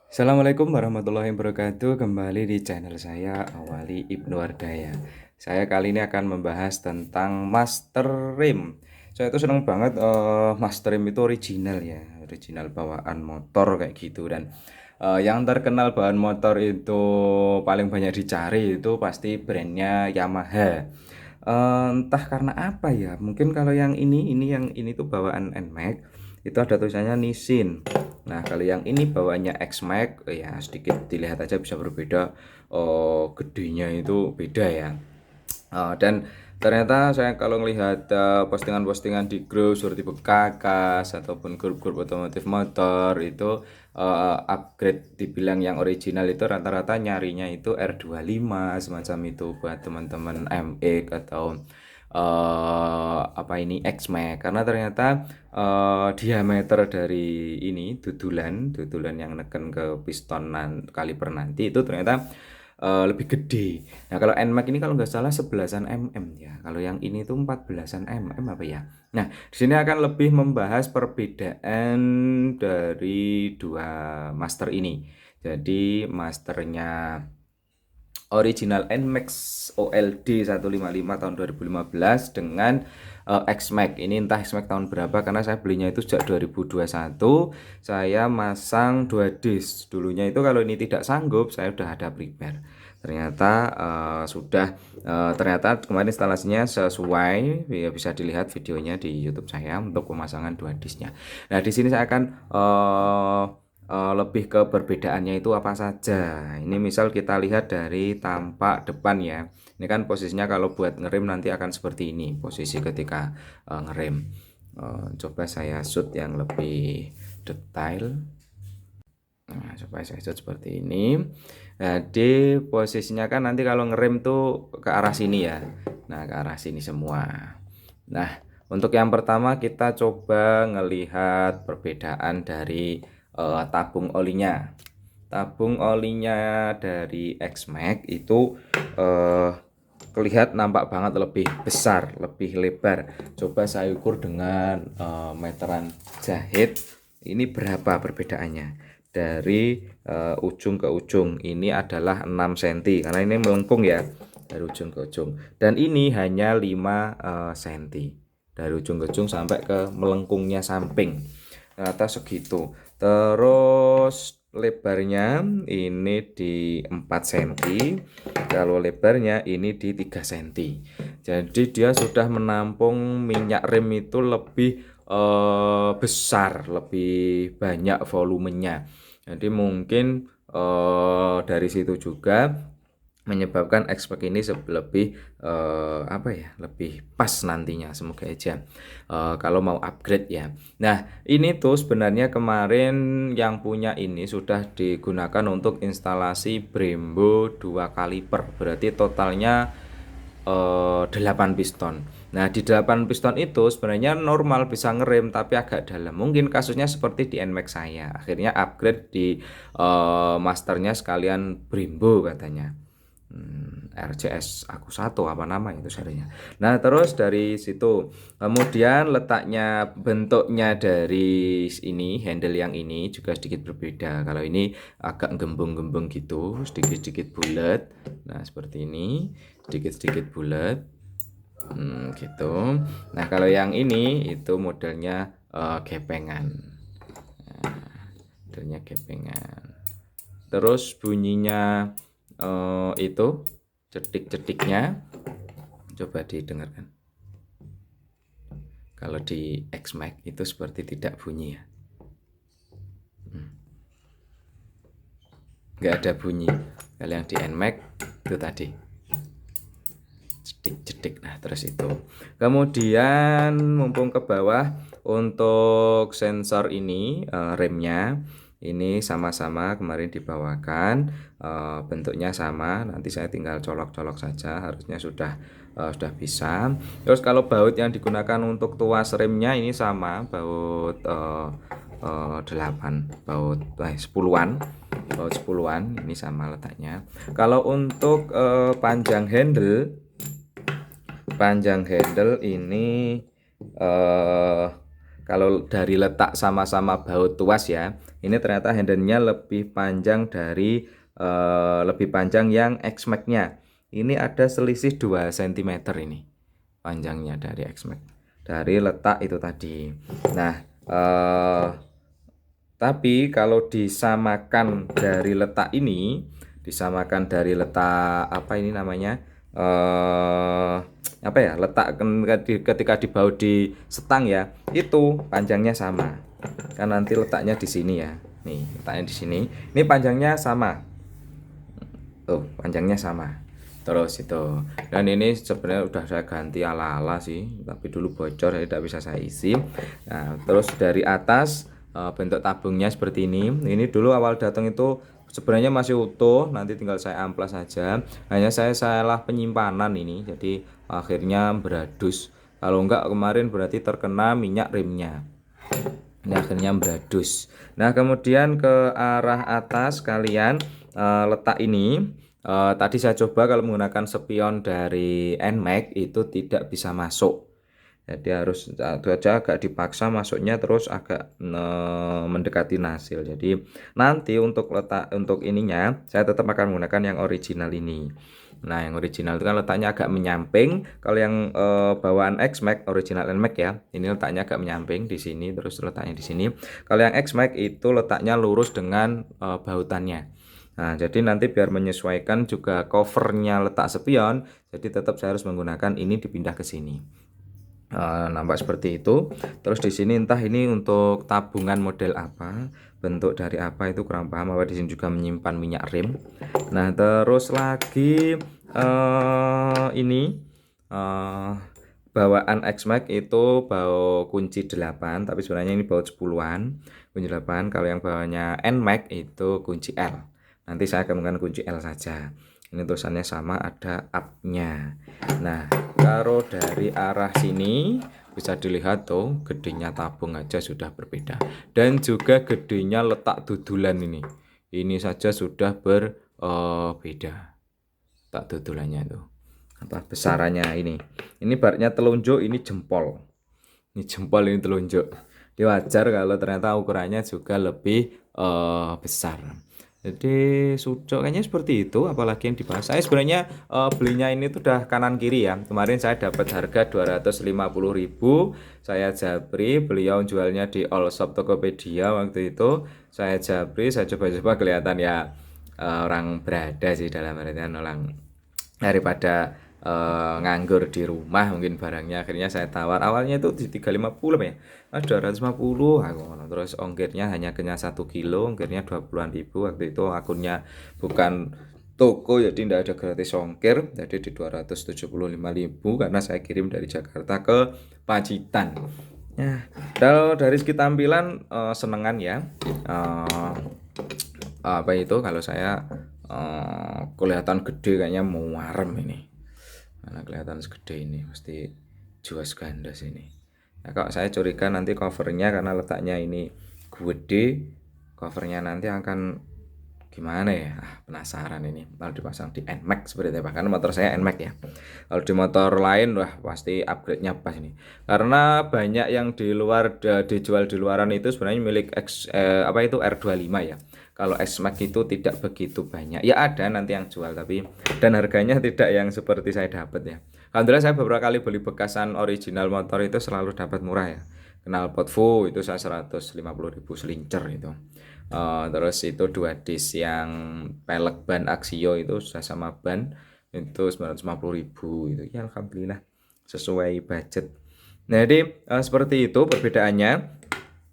Assalamualaikum warahmatullahi wabarakatuh. Kembali di channel saya Awali Ibnu Wardaya. Saya kali ini akan membahas tentang master rim. Saya itu seneng banget master rim itu original ya, original bawaan motor kayak gitu. Dan yang terkenal bahan motor itu paling banyak dicari itu pasti brandnya Yamaha. Entah karena apa ya, mungkin kalau yang ini tuh bawaan NMAX itu ada tulisannya Nissin. Nah, kalau yang ini bawaannya X-Max, ya sedikit dilihat aja bisa berbeda. Oh, gedenya itu beda ya. Dan ternyata saya kalau melihat postingan-postingan di grup seperti Kakas ataupun grup-grup otomotif motor itu upgrade dibilang yang original itu rata-rata nyarinya itu R25 semacam itu buat teman-teman MX atau apa ini X-Max, karena ternyata diameter dari ini dudulan yang neken ke piston kaliper nanti itu ternyata lebih gede. Nah, kalau NMAX ini kalau nggak salah 11-an mm ya. Kalau yang ini tuh 14-an mm apa ya. Nah, di sini akan lebih membahas perbedaan dari dua master ini. Jadi masternya original NMAX OLD 155 tahun 2015 dengan X-Max. Ini entah X-Max tahun berapa karena saya belinya itu sejak 2021. Saya masang 2 disk. Dulunya itu kalau ini tidak sanggup saya udah ada prepare. Ternyata ternyata kemarin instalasinya sesuai, ya bisa dilihat videonya di YouTube saya untuk pemasangan 2 disknya. Nah, di sini saya akan lebih ke perbedaannya itu apa saja. Ini misal kita lihat dari tampak depan ya. Ini kan posisinya kalau buat ngerem nanti akan seperti ini posisi ketika ngerem. Coba saya shoot yang lebih detail. Nah, supaya saya shoot seperti ini. Jadi posisinya kan nanti kalau ngerem tuh ke arah sini ya. Nah, ke arah sini semua. Nah, untuk yang pertama kita coba ngelihat perbedaan dari tabung olinya. Tabung olinya dari X-Max itu kelihatan nampak banget lebih besar, lebih lebar. Coba saya ukur dengan meteran jahit. Ini berapa perbedaannya? Dari ujung ke ujung ini adalah 6 cm karena ini melengkung ya dari ujung ke ujung, dan ini hanya 5 cm dari ujung ke ujung sampai ke melengkungnya samping ternyata segitu. Terus lebarnya ini di 4 cm, kalau lebarnya ini di 3 cm, jadi dia sudah menampung minyak rem itu lebih besar, lebih banyak volumenya. Jadi mungkin dari situ juga menyebabkan X-Max ini lebih apa ya, lebih pas nantinya, semoga aja kalau mau upgrade ya. Nah, ini tuh sebenarnya kemarin yang punya ini sudah digunakan untuk instalasi Brembo 2 kaliper, berarti totalnya 8 piston. Nah, di 8 piston itu sebenarnya normal bisa ngerem tapi agak dalam. Mungkin kasusnya seperti di NMAX saya. Akhirnya upgrade di masternya sekalian Brembo katanya. RCS aku satu apa nama itu serinya. Nah, terus dari situ kemudian letaknya, bentuknya dari ini handle yang ini juga sedikit berbeda. Kalau ini agak gembung-gembung gitu, sedikit-sedikit bulat. Nah, seperti ini, sedikit-sedikit bulat. Gitu. Nah, kalau yang ini itu modelnya gepengan. Nah, modelnya gepengan. Terus bunyinya itu cetik-cetiknya coba didengarkan. Kalau di X-Max itu seperti tidak bunyi ya, nggak ada bunyi. Kalau yang di NMAX itu tadi cetik-cetik. Nah, terus itu kemudian mumpung ke bawah untuk sensor ini remnya ini sama-sama kemarin dibawakan, bentuknya sama, nanti saya tinggal colok-colok saja, harusnya sudah bisa. Terus kalau baut yang digunakan untuk tuas remnya ini sama, baut 8, baut 10-an, baut 10-an ini sama letaknya. Kalau untuk panjang handle ini kalau dari letak sama-sama baut tuas ya, ini ternyata handle-nya lebih panjang dari lebih panjang yang X-Max-nya. Ini ada selisih 2 cm ini panjangnya dari X-Max, dari letak itu tadi. Nah, tapi kalau disamakan dari letak ini, disamakan dari letak apa ini namanya, apa ya, letak ketika dibaut di setang ya, itu panjangnya sama. Kan nanti letaknya di sini ya. Nih, letaknya di sini. Ini panjangnya sama. Tuh, panjangnya sama. Terus itu. Dan ini sebenarnya udah saya ganti ala-ala sih, tapi dulu bocor jadi tidak bisa saya isi. Nah, terus dari atas bentuk tabungnya seperti ini. Ini dulu awal datang itu sebenarnya masih utuh, nanti tinggal saya amplas saja. Hanya saya salah penyimpanan ini, jadi akhirnya beradus. Kalau enggak kemarin berarti terkena minyak remnya. Ini akhirnya beradus. Nah, kemudian ke arah atas kalian letak ini. Tadi saya coba kalau menggunakan spion dari NMAX itu tidak bisa masuk. Jadi harus itu aja agak dipaksa masuknya, terus agak mendekati nasil. Jadi nanti untuk letak untuk ininya saya tetap akan menggunakan yang original ini. Nah, yang original itu kan letaknya agak menyamping. Kalau yang bawaan X-Max original NMAX ya, ini letaknya agak menyamping di sini, terus letaknya di sini. Kalau yang X-Max itu letaknya lurus dengan bautannya. Nah, jadi nanti biar menyesuaikan juga covernya letak spion, jadi tetap saya harus menggunakan ini dipindah ke sini. Nampak seperti itu. Terus di sini entah ini untuk tabungan model apa, bentuk dari apa itu kurang paham. Apa di sini juga menyimpan minyak rem. Nah, terus lagi ini bawaan X-Max itu baut kunci 8, tapi sebenarnya ini baut 10-an, kunci 8. Kalau yang bawahnya NMAX itu kunci L. Nanti saya akan menggunakan kunci L saja. Ini tulisannya sama, ada up-nya. Nah, kalau dari arah sini bisa dilihat tuh, gedenya tabung aja sudah berbeda. Dan juga gedenya letak dudulan ini. Ini saja sudah berbeda. Letak dudulannya tuh. Apa besarannya ini. Ini baratnya telunjuk, ini jempol. Ini jempol, ini telunjuk. Ini wajar kalau ternyata ukurannya juga lebih besar. Jadi sucuk kayaknya seperti itu, apalagi yang dibahas. Saya sebenarnya belinya ini tuh udah kanan kiri ya. Kemarin saya dapat harga 250.000, saya japri, beliau jualnya di Allshop Tokopedia waktu itu. Saya japri, saya coba-coba, kelihatan ya orang berada sih, dalam artian orang daripada nganggur di rumah mungkin barangnya, akhirnya saya tawar. Awalnya itu di 350 ya, 250 aku. Terus ongkirnya hanya kena 1 kilo, ongkirnya 20-an ribu. Waktu itu akunnya bukan toko, jadi tidak ada gratis ongkir, jadi di 275.000 karena saya kirim dari Jakarta ke Pacitan. Ya, kalau dari segi tampilan senengan ya. Apa itu, kalau saya kelihatan gede, kayaknya mau warem ini. Karena kelihatan segede ini pasti juas gandas ini. Nah, kalau saya curiga nanti covernya, karena letaknya ini gede, covernya nanti akan gimana ya. Penasaran ini kalau dipasang di NMAX seperti apa, karena motor saya NMAX ya. Kalau di motor lain wah pasti upgrade-nya pas ini, karena banyak yang di luar dijual di luaran itu sebenarnya milik apa itu R25 ya. Kalau X-Max itu tidak begitu banyak. Ya ada nanti yang jual, tapi dan harganya tidak yang seperti saya dapat ya. Alhamdulillah saya beberapa kali beli bekasan original motor itu selalu dapat murah ya. Knalpot Vo itu saya 150.000 selincer itu. Terus itu 2 disk yang pelek ban Axio itu sudah sama ban itu 950.000 itu. Ya alhamdulillah sesuai budget. Nah, jadi seperti itu perbedaannya.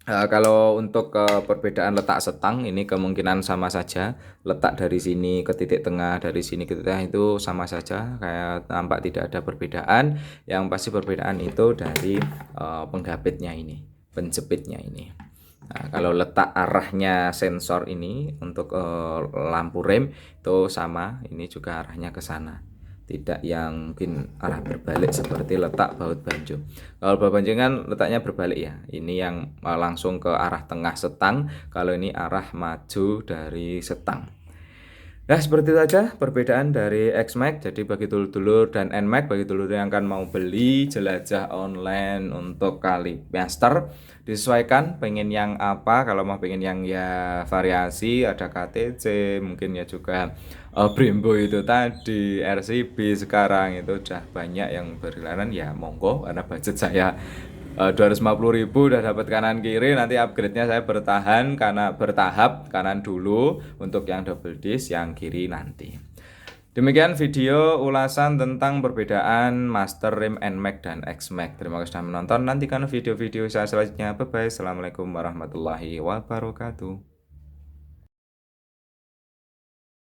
Kalau untuk perbedaan letak setang ini kemungkinan sama saja. Letak dari sini ke titik tengah, dari sini ke titik tengah itu sama saja, kayak nampak tidak ada perbedaan. Yang pasti perbedaan itu dari penggapitnya ini, penjepitnya ini. Nah, kalau letak arahnya sensor ini untuk lampu rem itu sama, ini juga arahnya ke sana. Tidak yang mungkin arah berbalik seperti letak baut banjo. Kalau baut banjo kan letaknya berbalik ya. Ini yang langsung ke arah tengah setang, kalau ini arah maju dari setang. Nah, seperti itu saja perbedaan dari X-Max. Jadi bagi dulur-dulur dan N-Max, bagi dulur yang akan mau beli jelajah online untuk kali master, disesuaikan pengen yang apa. Kalau mau pengen yang ya variasi, ada KTC, mungkin ya juga Brembo itu tadi, RCB sekarang itu udah banyak yang berkeliaran, ya monggo, karena budget saya 250.000 udah dapat kanan kiri. Nanti upgrade-nya saya bertahan karena bertahap, kanan dulu untuk yang double disc, yang kiri nanti. Demikian video ulasan tentang perbedaan Master Rim NMAX dan XMAX. Terima kasih sudah menonton. Nantikan video-video saya selanjutnya. Bye bye. Assalamualaikum warahmatullahi wabarakatuh.